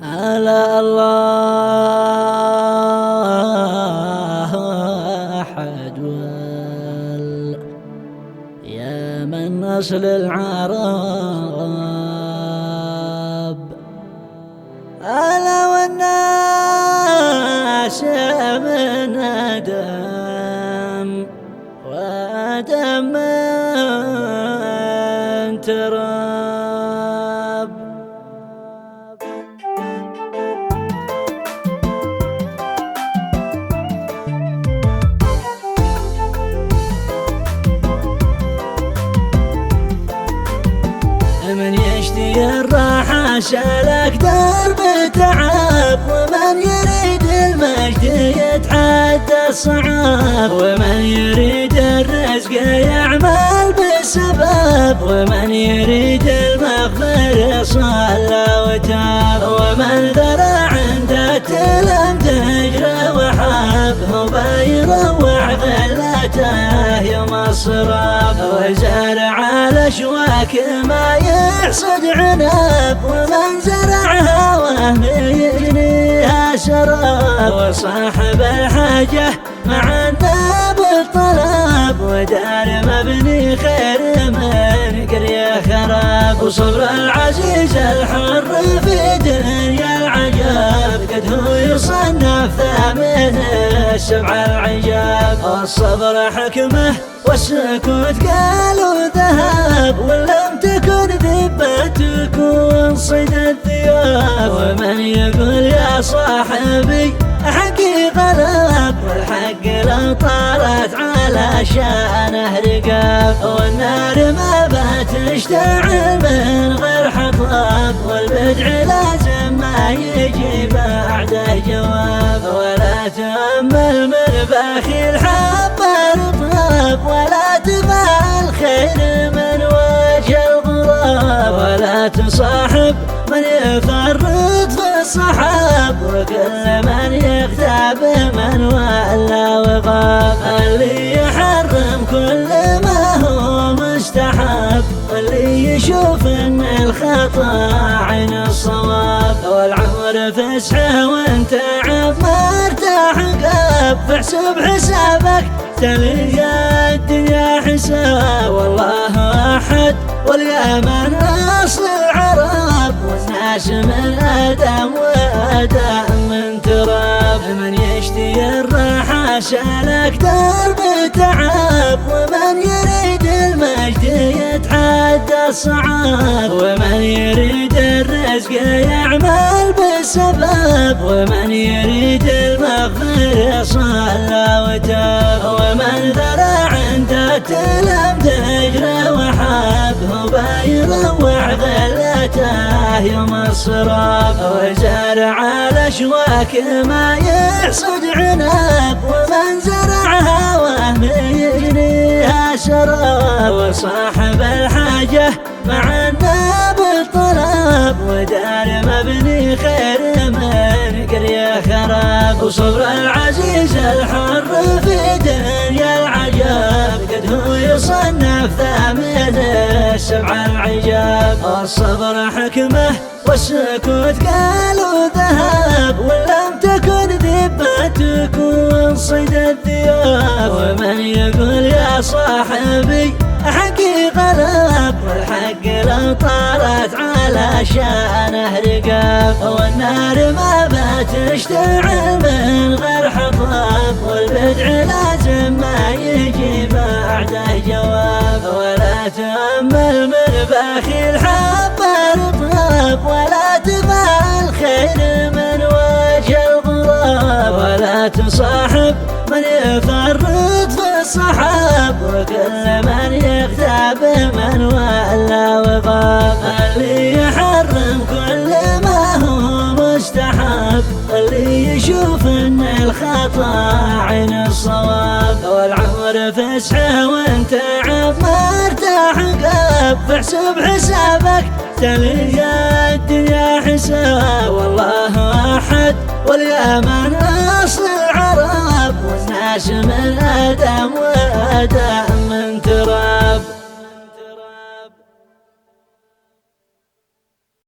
ألا الله أحد يا من أصل العرب. ألا والناس من آدم وآدم من تراب. من يشتي الراحة سلك درب تعب، ومن يريد المجد يتحدى الصعاب، ومن يريد الرزق يعمل بالسبب، ومن يريد المغفرة صلى وتاب، ومن ذرع عند التلم تجرى وحاب، هو بيروع ظلته يوم الصراب، وزرع الاشواك ما يحصد عنب، ومن زرعها وهم يجنيها شراب، وصاحب الحاجة مع الناب الطلب، ودار مبني خير من قرية خراب، وصبر العزيز الحر في دنيا العجاب، قد هو يصنف ثامن السبع العجاب، الصبر حكمه والسكوت قالوا ذهب، ولم تكن ذبة تكون صيد الثياب، ومن يقول يا صاحبي حقي غلب، والحق لو طارت على شانه رقاب، والنار ما بتشتعل من غير حطب، والبدع لازم ما يجي بعده جواب، ولا تأمل من بخيل حب الرطب، ولا تفعل خير من وجه الغراب، ولا تصاحب من يفرط في الصحاب، وكل من يغتاب من ولا وغاب، اللي يحرم كل ما هو مستحب، واللي يشوف ان الخطا عين الصواب، والعمر فسحه وانت عب ما ارتاح قاب، فاحسب حسابك تلقى الدنيا حساب، والله احد واليمن اصل العرب، والناس من آدم وآدم من تراب، من يشتي الراحة سلك درب تعب، ومن يريد المجد يتحدى الصعاب، ومن يريد الرزق يعمل بالسبب، ومن يريد المغفرة صلى وتاب، ومن ذرع عند التلم تجرى وحاب، هو بيروع ظلته يوم الصراب، وزرع الاشواك ما يحصد عنب، ومن زرعها وهم يجنيها شراب، وصاحب الحاجة مع الناب الطلب، ودار مبني خير من قرية خراب، وصبر العزيز الحر في دنيا العجاب، قد هو يصنف ثامن السبع العجاب، الصبر حكمه والسكوت قالوا ذهب، ولم تكن ذبة تكون صيد الثياب، ومن يقول يا صاحبي حقي غلب، والحق لو طارت على شانه رقاب، والنار ما بتشتعل من غير حطب، والبدع لازم ما يجي بعده جواب، ولا تأمل من بخيل حب الرطب، ولا تفعل خير من وجه الغراب، ولا تصاحب من يفرط في الصحاب، وكل من يغتاب من ولا وغاب، اللي يحرم كل ما هو مستحب، اللي يشوف ان الخطا عين الصواب، والعمر فسحه وانت عب ما ارتاح قاب، فاحسب حسابك تلقى الدنيا حساب، والله احد واليمن اصل العرب، والناس من آدم وآدم من تراب.